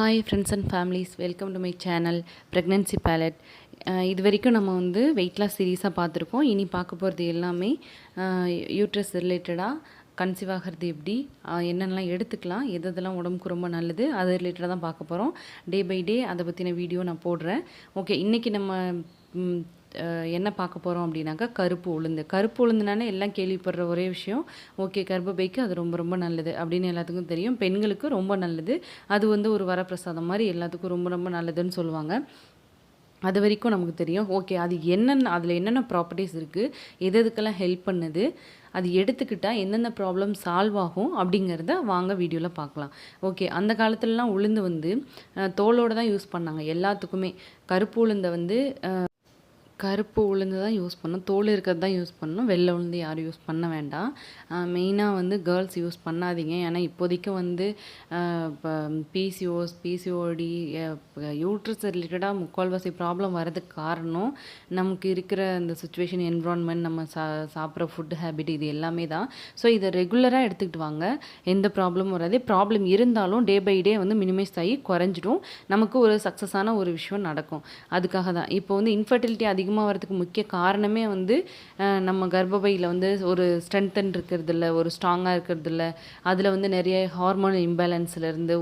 Hi friends and families, welcome to my channel pregnancy palette. இது வரைக்கும் நம்ம வந்து வெயிட் லாஸ் சீரீஸாக பார்த்துருக்கோம். இனி பார்க்க போகிறது எல்லாமே யூட்ரஸ் ரிலேட்டடாக, கன்சீவ் ஆகிறது எப்படி, என்னென்னலாம் எடுத்துக்கலாம், எதெல்லாம் உடம்புக்கு ரொம்ப நல்லது, அது ரிலேட்டடாக தான் பார்க்க போகிறோம். டே பை டே அதை பற்றின வீடியோ நான் போடுறேன். ஓகே, இன்றைக்கி நம்ம என்ன பார்க்க போகிறோம் அப்படின்னாக்கா கருப்பு உளுந்துனாலே எல்லாம் கேள்விப்படுற ஒரே விஷயம். ஓகே, கர்ப்பப்பைக்கு அது ரொம்ப ரொம்ப நல்லது அப்படின்னு எல்லாத்துக்கும் தெரியும். பெண்களுக்கு ரொம்ப நல்லது. அது வந்து ஒரு வரப்பிரசாதம் மாதிரி எல்லாத்துக்கும் ரொம்ப ரொம்ப நல்லதுன்னு சொல்லுவாங்க. அது வரைக்கும் நமக்கு தெரியும். ஓகே, அது அதில் என்னென்ன ப்ராப்பர்ட்டிஸ் இருக்குது, எதுக்கெல்லாம் ஹெல்ப் பண்ணுது, அது எடுத்துக்கிட்டால் எந்தெந்த ப்ராப்ளம் சால்வ் ஆகும் அப்படிங்கிறத வாங்க வீடியோவில் பார்க்கலாம். ஓகே, அந்த காலத்துலலாம் உளுந்து வந்து தோலோடு தான் யூஸ் பண்ணாங்க எல்லாத்துக்குமே. கருப்பு உளுந்து தான் யூஸ் பண்ணணும், தோல் இருக்கிறது தான் யூஸ் பண்ணணும். வெள்ளை உளுந்து யாரும் யூஸ் பண்ண வேண்டாம். மெயினாக வந்து கேர்ள்ஸ் யூஸ் பண்ணாதீங்க. ஏன்னா இப்போதைக்கு வந்து இப்போ பிசிஓடி, யூட்ரஸ் ரிலேட்டடாக முக்கால்வாசி ப்ராப்ளம் வரதுக்கு காரணம் நமக்கு இருக்கிற இந்த சுச்சுவேஷன், என்விரான்மெண்ட், நம்ம சாப்பிட்ற ஃபுட் ஹேபிட், இது எல்லாமே தான். ஸோ இதை ரெகுலராக எடுத்துக்கிட்டு வாங்க, எந்த ப்ராப்ளமும் வராது. ப்ராப்ளம் இருந்தாலும் டே பை டே வந்து மினிமைஸ் ஆகி குறைஞ்சிடும். நமக்கு ஒரு சக்ஸஸான ஒரு விஷயம் நடக்கும். அதுக்காக தான் இப்போ வந்து இன்ஃபர்டிலிட்டி அதிகமாக வரதுக்கு முக்கிய காரணமே வந்து நம்ம கர்ப்பப்பையில் வந்து ஒரு ஸ்ட்ரென்தன் இருக்கிறதில்ல, ஒரு ஸ்ட்ராங்காக இருக்கிறதில்ல. அதில் வந்து நிறைய ஹார்மோன் இம்பேலன்ஸ்லேருந்து,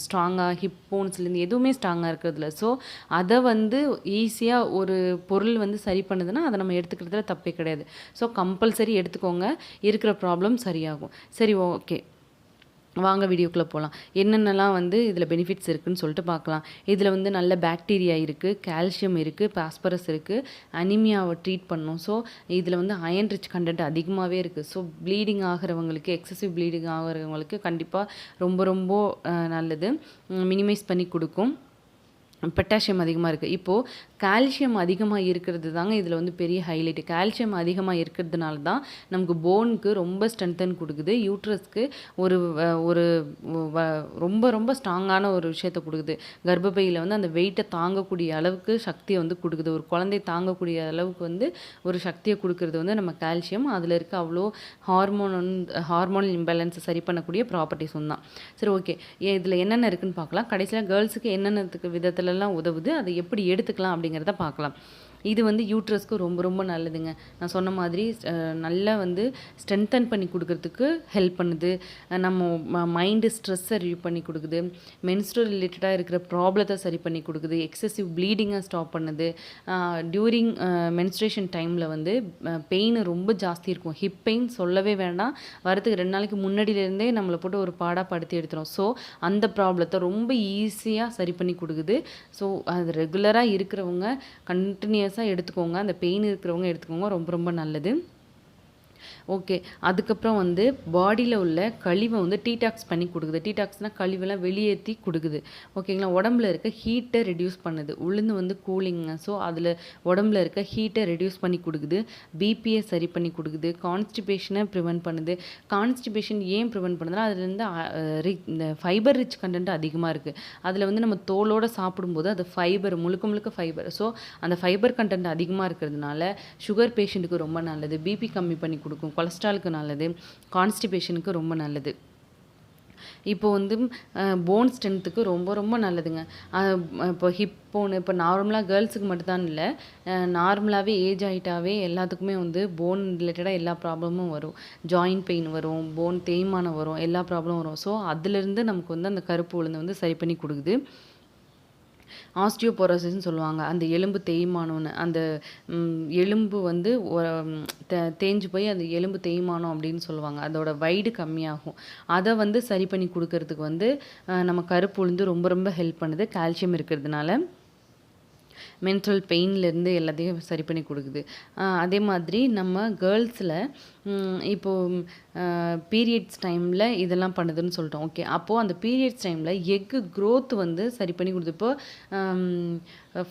ஸ்ட்ராங்காக ஹிப் போன்ஸ்லேருந்து எதுவுமே ஸ்ட்ராங்காக இருக்கிறதில்ல. ஸோ அதை வந்து ஈஸியாக ஒரு பொருள் வந்து சரி பண்ணுதுன்னா அதை நம்ம எடுத்துக்கிறதுல தப்பே கிடையாது. ஸோ கம்பல்சரி எடுத்துக்கோங்க, இருக்கிற ப்ராப்ளம் சரியாகும். சரி, ஓகே, வாங்க வீடியோக்குள்ளே போகலாம். என்னென்னலாம் வந்து இதில் பெனிஃபிட்ஸ் இருக்குதுன்னு சொல்லிட்டு பார்க்கலாம். இதில் வந்து நல்ல பாக்டீரியா இருக்குது, கால்சியம் இருக்குது, பாஸ்பரஸ் இருக்குது, அனிமியாவை ட்ரீட் பண்ணும். ஸோ இதில் வந்து அயன் ரிச் கண்டென்ட் அதிகமாகவே இருக்குது. ஸோ ப்ளீடிங் ஆகிறவங்களுக்கு, எக்ஸசிவ் ப்ளீடிங் ஆகிறவங்களுக்கு கண்டிப்பாக ரொம்ப ரொம்ப நல்லது, மினிமைஸ் பண்ணி கொடுக்கும். பொட்டாசியம் அதிகமாக இருக்குது. இப்போது கால்சியம் அதிகமாக இருக்கிறது தாங்க இதில் வந்து பெரிய ஹைலைட்டு. கால்சியம் அதிகமாக இருக்கிறதுனால தான் நமக்கு போனுக்கு ரொம்ப ஸ்ட்ரென்தன் கொடுக்குது, யூட்ரஸ்க்கு ஒரு ஒரு ரொம்ப ரொம்ப ஸ்ட்ராங்கான ஒரு விஷயத்தை கொடுக்குது. கர்ப்பப்பையில் வந்து அந்த வெயிட்டை தாங்கக்கூடிய அளவுக்கு சக்தியை வந்து கொடுக்குது. ஒரு குழந்தை தாங்கக்கூடிய அளவுக்கு வந்து ஒரு சக்தியை கொடுக்குறது வந்து நம்ம கால்சியம். அதில் இருக்க அவ்வளோ ஹார்மோனல் இம்பேலன்ஸை சரி பண்ணக்கூடிய ப்ராப்பர்ட்டிஸும் தான். சரி, ஓகே, இதில் என்னென்ன இருக்குதுன்னு பார்க்கலாம். கடைசியில் கேர்ள்ஸுக்கு என்னென்னத்துக்கு விதத்தில் எல்லாம் உதவுது, அதை எப்படி எடுத்துக்கலாம் அப்படிங்கிறத பார்க்கலாம். இது வந்து யூட்ரஸ்க்கு ரொம்ப ரொம்ப நல்லதுங்க. நான் சொன்ன மாதிரி நல்லா வந்து ஸ்ட்ரென்தன் பண்ணி கொடுக்கறதுக்கு ஹெல்ப் பண்ணுது. நம்ம மைண்டு ஸ்ட்ரெஸ்ஸை ரிலீவ் பண்ணி கொடுக்குது. மென்ஸ்ட்ரல் ரிலேட்டடாக இருக்கிற ப்ராப்ளத்தை சரி பண்ணி கொடுக்குது. எக்ஸசிவ் ப்ளீடிங்கை ஸ்டாப் பண்ணுது. டியூரிங் மென்ஸ்ட்ரேஷன் டைமில் வந்து பெயின் ரொம்ப ஜாஸ்தி இருக்கும். ஹிப் பெயின் சொல்லவே வேண்டாம், வரதுக்கு 2 நாளைக்கு முன்னாடியிலேருந்தே நம்மளை போட்டு ஒரு பாடாப்படுத்தி எடுத்துரும். ஸோ அந்த ப்ராப்ளத்தை ரொம்ப ஈஸியாக சரி பண்ணி கொடுக்குது. ஸோ அது ரெகுலராக இருக்கிறவங்க கண்டினியூஸாக எடுத்துக்கோங்க. அந்த பெயின் இருக்கிறவங்க எடுத்துக்கோங்க, ரொம்ப ரொம்ப நல்லது. ஓகே, அதுக்கப்புறம் வந்து பாடியில் உள்ள கழிவை வந்து டீடாக்ஸ் பண்ணி கொடுக்குது. டீடாக்ஸ்னால் கழிவெல்லாம் வெளியேற்றி கொடுக்குது. ஓகேங்களா, உடம்புல இருக்க ஹீட்டை ரெடியூஸ் பண்ணுது. உளுந்து வந்து கூலிங்க. ஸோ அதில் உடம்புல இருக்க ஹீட்டை ரெடியூஸ் பண்ணி கொடுக்குது. பிபியை சரி பண்ணி கொடுக்குது. கான்ஸ்டிபேஷனை ப்ரிவென்ட் பண்ணுது. கான்ஸ்டிபேஷன் ஏன் ப்ரிவென்ட் பண்ணுதுன்னா அதுலேருந்து இந்த ஃபைபர் ரிச் கண்டென்ட் அதிகமாக இருக்குது. அதில் வந்து நம்ம தோலோடு சாப்பிடும்போது அது ஃபைபர், முழுக்க முழுக்க ஃபைபர். ஸோ அந்த ஃபைபர் கண்டென்ட் அதிகமாக இருக்கிறதுனால சுகர் பேஷண்ட்டுக்கு ரொம்ப நல்லது. பிபி கம்மி பண்ணி கொடுக்கும், கொலஸ்ட்ராலுக்கு நல்லது, கான்ஸ்டிபேஷனுக்கு ரொம்ப நல்லது. இப்போ வந்து போன் ஸ்ட்ரென்த்துக்கு ரொம்ப ரொம்ப நல்லதுங்க. இப்போ ஹிப் போன், இப்போ நார்மலாக கேர்ள்ஸுக்கு மட்டும்தான் இல்லை, நார்மலாகவே ஏஜ் ஆகிட்டாவே எல்லாத்துக்குமே வந்து போன் ரிலேட்டடாக எல்லா ப்ராப்ளமும் வரும். ஜாயின்ட் பெயின் வரும், போன் தேய்மானம் வரும், எல்லா ப்ராப்ளமும் வரும். ஸோ அதுலேருந்து நமக்கு வந்து அந்த கருப்பு உளுந்து வந்து சரி பண்ணி கொடுக்குது. ஆஸ்டியோபோரோசிஸ்ன்னு சொல்லுவாங்க, அந்த எலும்பு தேய்மானம்னு. அந்த எலும்பு வந்து தேஞ்சு போய் அந்த எலும்பு தேய்மானம் அப்படின்னு சொல்லுவாங்க. அதோட வைடு கம்மியாகும். அதை வந்து சரி பண்ணி கொடுக்கறதுக்கு வந்து நம்ம கருப்பு உளுந்து ரொம்ப ரொம்ப ஹெல்ப் பண்ணுது, கால்சியம் இருக்கிறதுனால. மென்ட்ரல் பெயின்லேருந்து எல்லாத்தையும் சரி பண்ணி கொடுக்குது. அதே மாதிரி நம்ம கேர்ள்ஸில் இப்போது பீரியட்ஸ் டைமில் இதெல்லாம் பண்ணுதுன்னு சொல்லிட்டோம். ஓகே, அப்போது அந்த பீரியட்ஸ் டைமில் எக்கு க்ரோத் வந்து சரி பண்ணி கொடுத்து. இப்போ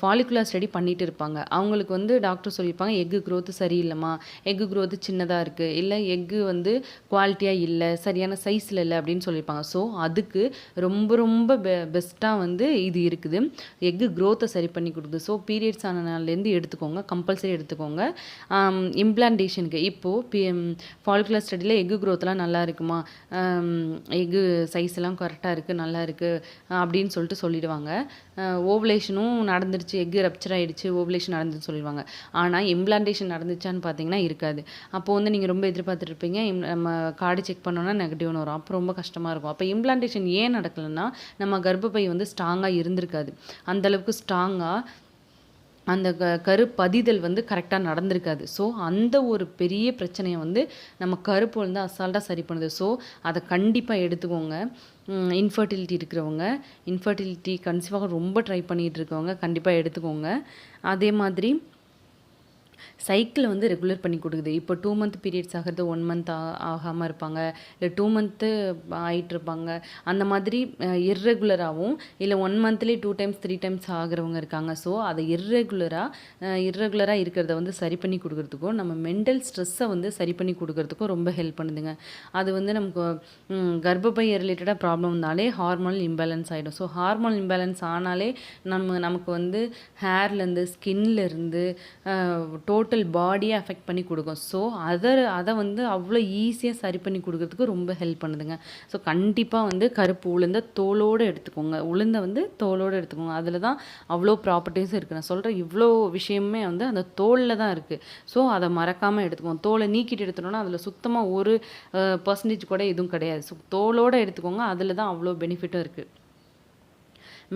ஃபாலிகுலர் ஸ்டடி பண்ணிகிட்டு இருப்பாங்க, அவங்களுக்கு வந்து டாக்டர் சொல்லியிருப்பாங்க எக்கு க்ரோத்து சரியில்லைம்மா, எக்கு க்ரோத்து சின்னதாக இருக்குது, இல்லை எக்கு வந்து குவாலிட்டியாக இல்லை, சரியான சைஸில் இல்லை அப்படின்னு சொல்லியிருப்பாங்க. ஸோ அதுக்கு ரொம்ப ரொம்ப பெஸ்ட்டாக வந்து இது இருக்குது, எக்கு க்ரோத்தை சரி பண்ணி கொடுக்குது. ஸோ பீரியட்ஸ் ஆன நாள்லேருந்து எடுத்துக்கோங்க, கம்பல்சரி எடுத்துக்கோங்க. இம்ப்ளான்டேஷனுக்கு இப்போது ஃபாலிகுலர் ஸ்டடியில் எக்கு க்ரோத்லாம் நல்லா இருக்குமா, எக்கு சைஸ் எல்லாம் கரெக்டாக இருக்குது, நல்லா இருக்குது அப்படின்னு சொல்லிட்டு சொல்லிடுவாங்க. ஓவலேஷனும் நடந்துருச்சு, எக்கு ரப்ச்சர் ஆகிடுச்சு, ஓவலேஷன் நடந்துச்சு சொல்லிடுவாங்க. ஆனால் இம்ப்ளான்டேஷன் நடந்துச்சான்னு பார்த்தீங்கன்னா இருக்காது. அப்போது வந்து நீங்கள் ரொம்ப எதிர்பார்த்துருப்பீங்க, நம்ம கார்டு செக் பண்ணோன்னா நெகட்டிவ்னு வரும். அப்போ ரொம்ப கஷ்டமாக இருக்கும். அப்போ இம்ப்ளான்டேஷன் ஏன் நடக்கலைன்னா நம்ம கர்ப்பப்பை வந்து ஸ்ட்ராங்காக இருந்திருக்காது. அந்தளவுக்கு ஸ்ட்ராங்காக அந்த கருப்பதிதல் வந்து கரெக்டாக நடந்திருக்காது. ஸோ அந்த ஒரு பெரிய பிரச்சனையை வந்து நம்ம கருப்பு வந்து அசால்ட்டாக சரி பண்ணுது. ஸோ அதை கண்டிப்பாக எடுத்துக்கோங்க. இன்ஃபர்டிலிட்டி இருக்கிறவங்க, இன்ஃபர்டிலிட்டி கன்சீவாக ரொம்ப ட்ரை பண்ணிகிட்டு இருக்கவங்க கண்டிப்பாக எடுத்துக்கோங்க. அதே மாதிரி சைக்கிளை வந்து ரெகுலர் பண்ணி கொடுக்குது. இப்போ 2 மந்த் பீரியட்ஸ் ஆகிறது 1 மந்த் ஆகாமல் இருப்பாங்க, இல்லை 2 மந்த்து ஆகிட்டுருப்பாங்க. அந்த மாதிரி இர்ரெகுலராகவும் இல்லை 1 மந்த்லேயே 2 டைம்ஸ் 3 டைம்ஸ் ஆகிறவங்க இருக்காங்க. ஸோ அதை இர்ரெகுலராக இருக்கிறத வந்து சரி பண்ணி கொடுக்குறதுக்கும், நம்ம மென்டல் ஸ்ட்ரெஸ்ஸை வந்து சரி பண்ணி கொடுக்குறதுக்கும் ரொம்ப ஹெல்ப் பண்ணுதுங்க. அது வந்து நமக்கு கர்ப்பப்பை ரிலேட்டடாக ப்ராப்ளம் வந்தாலே ஹார்மோனல் இம்பேலன்ஸ் ஆகிடும். ஸோ ஹார்மோனல் இம்பேலன்ஸ் ஆனாலே நமக்கு வந்து ஹேர்லேருந்து ஸ்கின்லேருந்து டோட்டல் பாடியை அஃபெக்ட் பண்ணி கொடுக்கும். ஸோ அதை வந்து அவ்வளோ ஈஸியாக சரி பண்ணி கொடுக்குறதுக்கு ரொம்ப ஹெல்ப் பண்ணுதுங்க. ஸோ கண்டிப்பாக வந்து கருப்பு உளுந்தை தோலோடு எடுத்துக்கோங்க. உளுந்தை வந்து தோலோடு எடுத்துக்கோங்க. அதில் தான் அவ்வளோ ப்ராப்பர்ட்டிஸும் இருக்குது. நான் சொல்கிற இவ்வளோ விஷயமே வந்து அந்த தோலில் தான் இருக்குது. ஸோ அதை மறக்காமல் எடுத்துக்கோங்க. தோலை நீக்கிட்டு எடுத்துட்டோன்னா அதில் சுத்தமாக ஒரு பர்சன்டேஜ் கூட எதுவும் கிடையாது. ஸோ தோலோடு எடுத்துக்கோங்க. அதில் தான் அவ்வளோ பெனிஃபிட்டும் இருக்குது.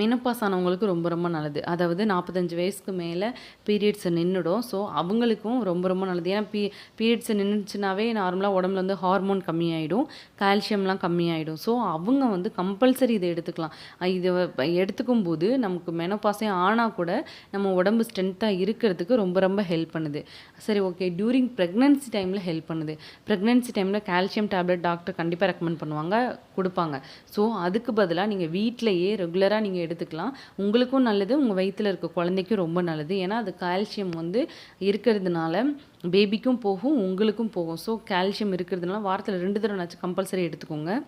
மெனோபாஸ் ஆனவங்களுக்கு ரொம்ப ரொம்ப நல்லது. அதாவது 45 வயசுக்கு மேலே பீரியட்ஸ் நின்றுடும். ஸோ அவங்களுக்கும் ரொம்ப ரொம்ப நல்லது. ஏன்னா பீரியட்ஸ் நின்றுச்சுனாவே நார்மலாக உடம்புல வந்து ஹார்மோன் கம்மியாயிடும், கால்சியம்லாம் கம்மியாயிடும். ஸோ அவங்க வந்து கம்பல்சரி இதை எடுத்துக்கலாம். இதை எடுத்துக்கும் போது நமக்கு மெனோபாஸே ஆனால் கூட நம்ம உடம்பு ஸ்ட்ரென்த்தாக இருக்கிறதுக்கு ரொம்ப ரொம்ப ஹெல்ப் பண்ணுது. சரி, ஓகே. டியூரிங் ப்ரெக்னன்சி டைமில் ஹெல்ப் பண்ணுது. ப்ரெக்னன்சி டைமில் கால்சியம் டேப்லெட் டாக்டர் கண்டிப்பாக ரெக்கமெண்ட் பண்ணுவாங்க, கொடுப்பாங்க. ஸோ அதுக்கு பதிலாக நீங்கள் வீட்டிலையே ரெகுலராக நீங்கள் எடுத்துக்கலாம். உங்களுக்கும் நல்லது, உங்கள் வயிற்றில் இருக்க குழந்தைக்கும் ரொம்ப நல்லது. ஏன்னா அது கால்சியம் வந்து இருக்கிறதுனால பேபிக்கும் போகும், உங்களுக்கும் போகும். ஸோ கால்சியம் இருக்கிறதுனால வாரத்தில் 2 தடவைனாச்சும் கம்பல்சரி எடுத்துக்கோங்க.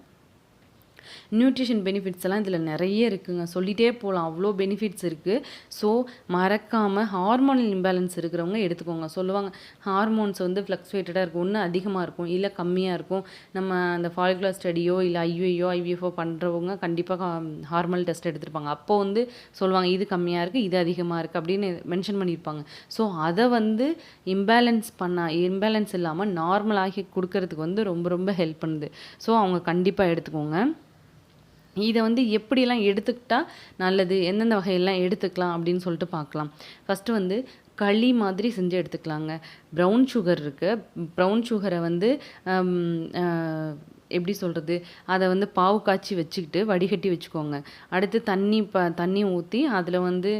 நியூட்ரிஷன் பெனிஃபிட்ஸ் எல்லாம் இதில் நிறைய இருக்குங்க, சொல்லிகிட்டே போகலாம், அவ்வளோ பெனிஃபிட்ஸ் இருக்குது. ஸோ மறக்காமல் ஹார்மோனல் இம்பேலன்ஸ் இருக்கிறவங்க எடுத்துக்கோங்க. சொல்லுவாங்க ஹார்மோன்ஸ் வந்து ஃப்ளக்சுவேட்டடாக இருக்கும், ஒன்று அதிகமாக இருக்கும் இல்லை கம்மியாக இருக்கும். நம்ம அந்த ஃபாலிகுலர் ஸ்டடியோ இல்லை ஐவிஎஃப்ஓ பண்ணுறவங்க கண்டிப்பாக ஹார்மோனல் டெஸ்ட் எடுத்துருப்பாங்க. அப்போ வந்து சொல்லுவாங்க இது கம்மியாக இருக்குது, இது அதிகமாக இருக்குது அப்படின்னு மென்ஷன் பண்ணியிருப்பாங்க. ஸோ அதை வந்து இம்பேலன்ஸ் இல்லாமல் நார்மலாகி கொடுக்கறதுக்கு வந்து ரொம்ப ரொம்ப ஹெல்ப் பண்ணுது. ஸோ அவங்க கண்டிப்பாக எடுத்துக்கோங்க. இதை வந்து எப்படியெல்லாம் எடுத்துக்கிட்டால் நல்லது, எந்தெந்த வகையெல்லாம் எடுத்துக்கலாம் அப்படின்னு சொல்லிட்டு பார்க்கலாம். ஃபஸ்ட்டு வந்து களி மாதிரி செஞ்சு எடுத்துக்கலாங்க. ப்ரௌன் சுகர் இருக்குது. ப்ரௌன் சுகரை வந்து எப்படி சொல்கிறது, அதை வந்து பாவு காய்ச்சி வச்சுக்கிட்டு வடிகட்டி வச்சுக்கோங்க. அடுத்து தண்ணி ஊற்றி அதில் வந்து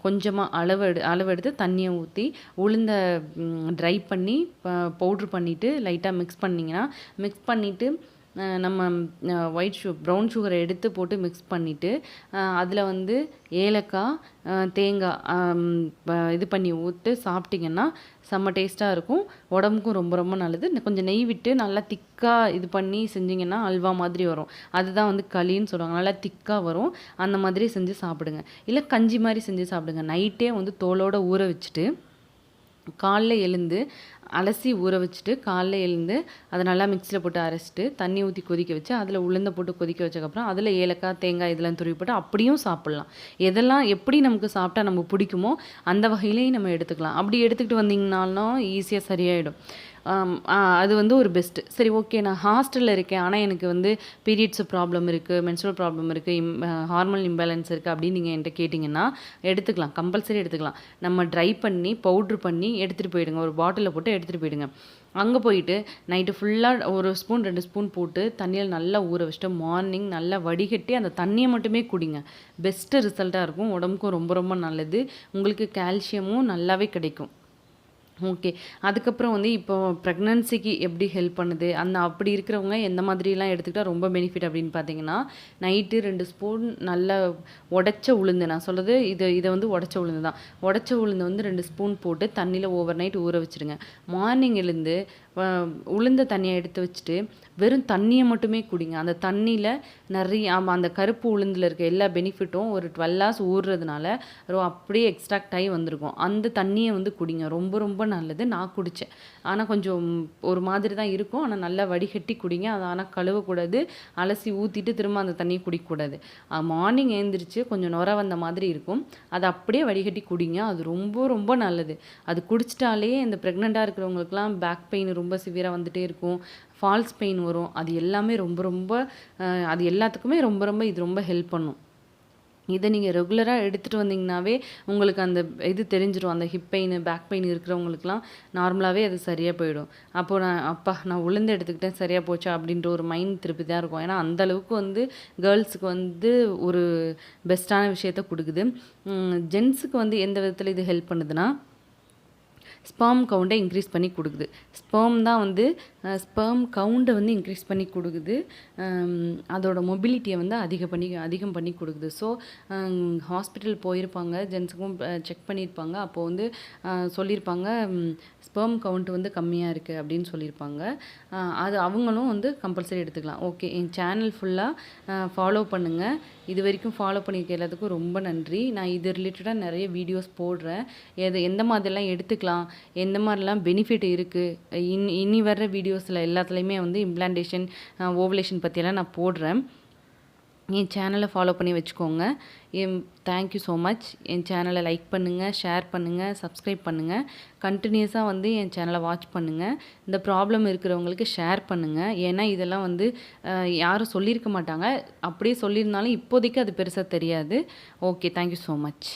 கொஞ்சமாக அளவெடுத்து தண்ணியை ஊற்றி உளுந்தை ட்ரை பண்ணி பவுட்ரு பண்ணிவிட்டு லைட்டாக மிக்ஸ் பண்ணிவிட்டு நம்ம ப்ரௌன் சுகரை எடுத்து போட்டு மிக்ஸ் பண்ணிவிட்டு அதில் வந்து ஏலக்காய், தேங்காய் இது பண்ணி ஊற்றி சாப்பிட்டிங்கன்னா செம்ம டேஸ்ட்டாக இருக்கும். உடம்புக்கும் ரொம்ப ரொம்ப நல்லது. கொஞ்சம் நெய் விட்டு நல்லா திக்காக இது பண்ணி செஞ்சிங்கன்னா அல்வா மாதிரி வரும். அதுதான் வந்து களின்னு சொல்லுவாங்க. நல்லா திக்காக வரும். அந்த மாதிரி செஞ்சு சாப்பிடுங்க. இல்லை கஞ்சி மாதிரி செஞ்சு சாப்பிடுங்க. நைட்டே வந்து தோலோடு ஊற வச்சுட்டு காலைல எழுந்து அலசி ஊற வச்சுட்டு காலைல எழுந்து அதை நல்லா மிக்சியில் போட்டு அரைச்சிட்டு தண்ணி ஊற்றி கொதிக்க வச்சு அதில் உளுந்தை போட்டு கொதிக்க வச்சக்கப்புறம் அதில் ஏலக்காய், தேங்காய் இதெல்லாம் துருவி போட்டு அப்படியும் சாப்பிட்லாம். எப்படி நமக்கு சாப்பிட்டா நமக்கு பிடிக்குமோ அந்த வகையிலையும் நம்ம எடுத்துக்கலாம். அப்படி எடுத்துக்கிட்டு வந்தீங்கனாலும் ஈஸியாக சரியாயிடும். அது வந்து ஒரு பெஸ்ட்டு. சரி, ஓகே, நான் ஹாஸ்டலில் இருக்கேன், ஆனால் எனக்கு வந்து பீரியட்ஸ் ப்ராப்ளம் இருக்குது, மென்ஸ்ட்ரல் ப்ராப்ளம் இருக்குது, ஹார்மோனல் இம்பேலன்ஸ் இருக்குது அப்படின்னு நீங்கள் என்கிட்ட கேட்டிங்கன்னா எடுத்துக்கலாம், கம்பல்சரி எடுத்துக்கலாம். நம்ம ட்ரை பண்ணி பவுட்ரு பண்ணி எடுத்துகிட்டு போயிடுங்க, ஒரு பாட்டிலில் போட்டு எடுத்துகிட்டு போயிடுங்க. அங்கே போயிட்டு நைட்டு ஃபுல்லாக 1 ஸ்பூன் 2 ஸ்பூன் போட்டு தண்ணியில் நல்லா ஊற வச்சுட்டு மார்னிங் நல்லா வடிகட்டி அந்த தண்ணியை மட்டுமே குடிங்க. பெஸ்ட்டு ரிசல்ட்டாக இருக்கும். உடம்புக்கும் ரொம்ப ரொம்ப நல்லது. உங்களுக்கு கால்சியமும் நல்லாவே கிடைக்கும். ஓகே. அதுக்கப்புறம் வந்து இப்போ ப்ரெக்னன்சிக்கு எப்படி ஹெல்ப் பண்ணுது, அப்படி இருக்கிறவங்க எந்த மாதிரிலாம் எடுத்துக்கிட்டால் ரொம்ப பெனிஃபிட் அப்படின்னு பார்த்தீங்கன்னா, நைட்டு 2 ஸ்பூன் நல்ல உடைச்ச உளுந்து, நான் சொல்கிறது இதை வந்து உடைச்ச உளுந்து தான். உடைச்ச உளுந்து வந்து 2 ஸ்பூன் போட்டு தண்ணியில் ஓவர் நைட் ஊற வச்சுடுங்க. மார்னிங் எழுந்து உளுந்த தண்ணியை எடுத்து வச்சுட்டு வெறும் தண்ணியை மட்டுமே குடிங்க. அந்த தண்ணியில் நிறைய அந்த கருப்பு உளுந்தில் இருக்க எல்லா பெனிஃபிட்டும் ஒரு 12 ஹார்ஸ் ஊறுறதுனால அப்படியே எக்ஸ்ட்ராக்ட் ஆகி வந்திருக்கும். அந்த தண்ணியை வந்து குடிங்க. ரொம்ப ரொம்ப நல்லது. நான் குடித்தேன். ஆனால் கொஞ்சம் ஒரு மாதிரி தான் இருக்கும். ஆனால் நல்லா வடிகட்டி குடிங்க. அதை ஆனால் கழுவக்கூடாது. அலசி ஊற்றிட்டு திரும்ப அந்த தண்ணியை குடிக்கக்கூடாது. மார்னிங் எழுந்திரிச்சு கொஞ்சம் நுர வந்த மாதிரி இருக்கும். அதை அப்படியே வடிகட்டி குடிங்க. அது ரொம்ப ரொம்ப நல்லது. அது குடிச்சிட்டாலே இந்த ப்ரெக்னெண்ட்டாக இருக்கிறவங்களுக்குலாம் பேக் பெயின் ரொம்ப சிவியராக வந்துட்டே இருக்கும். ஃபால்ஸ் பெயின் வரும். அது எல்லாமே ரொம்ப ரொம்ப அது எல்லாத்துக்குமே ரொம்ப ரொம்ப இது ரொம்ப ஹெல்ப் பண்ணும். இதை நீங்கள் ரெகுலராக எடுத்துகிட்டு வந்தீங்கன்னாவே உங்களுக்கு அந்த இது தெரிஞ்சிடும். அந்த ஹிப் பெயின் பேக் பெயின் இருக்கிறவங்களுக்குலாம் நார்மலாகவே அது சரியாக போயிடும். அப்போது நான் உளுந்து எடுத்துக்கிட்டேன் சரியாக போச்சா அப்படின்ற ஒரு மைண்ட் திருப்பி தான் இருக்கும். ஏன்னா அந்தளவுக்கு வந்து கேர்ள்ஸுக்கு வந்து ஒரு பெஸ்ட்டான விஷயத்த கொடுக்குது. ஜென்ஸுக்கு வந்து எந்த விதத்தில் இது ஹெல்ப் பண்ணுதுன்னா ஸ்பெர்ம் கவுண்டை இன்க்ரீஸ் பண்ணி கொடுக்குது. ஸ்பெர்ம் தான் வந்து ஸ்பெர்ம் கவுண்டை வந்து இன்க்ரீஸ் பண்ணி கொடுக்குது. அதோட மொபிலிட்டியை வந்து அதிகம் பண்ணி கொடுக்குது. ஸோ ஹாஸ்பிட்டல் போயிருப்பாங்க, ஜென்ஸுக்கும் செக் பண்ணியிருப்பாங்க. அப்போது வந்து சொல்லியிருப்பாங்க ஸ்பெர்ம் கவுண்ட் வந்து கம்மியாக இருக்குது அப்படின்னு சொல்லியிருப்பாங்க. அது அவங்களும் வந்து கம்பல்சரி எடுத்துக்கலாம். ஓகே, என் சேனல் ஃபுல்லாக ஃபாலோ பண்ணுங்கள். இது வரைக்கும் ஃபாலோ பண்ணியிருக்க எல்லாத்துக்கும் ரொம்ப நன்றி. நான் இது ரிலேட்டடாக நிறைய வீடியோஸ் போடுறேன். எந்த மாதிரிலாம் எடுத்துக்கலாம், எந்த மாதிரிலாம் பெனிஃபிட் இருக்குது, இனி வர்ற வீடியோஸில் எல்லாத்துலேயுமே வந்து இம்ப்ளான்டேஷன் ஓவலேஷன் பற்றியெல்லாம் நான் போடுறேன். என் சேனலை ஃபாலோ பண்ணி வச்சுக்கோங்க. Thank you so much. என் சேனலை லைக் பண்ணுங்கள், ஷேர் பண்ணுங்கள், சப்ஸ்கிரைப் பண்ணுங்கள். கண்டினியூஸாக வந்து என் சேனலை வாட்ச் பண்ணுங்கள். இந்த ப்ராப்ளம் இருக்கிறவங்களுக்கு ஷேர் பண்ணுங்கள். ஏன்னா இதெல்லாம் வந்து யாரும் சொல்லியிருக்க மாட்டாங்க. அப்படியே சொல்லியிருந்தாலும் இப்போதைக்கு அது பெருசாக தெரியாது. Okay, thank you so much.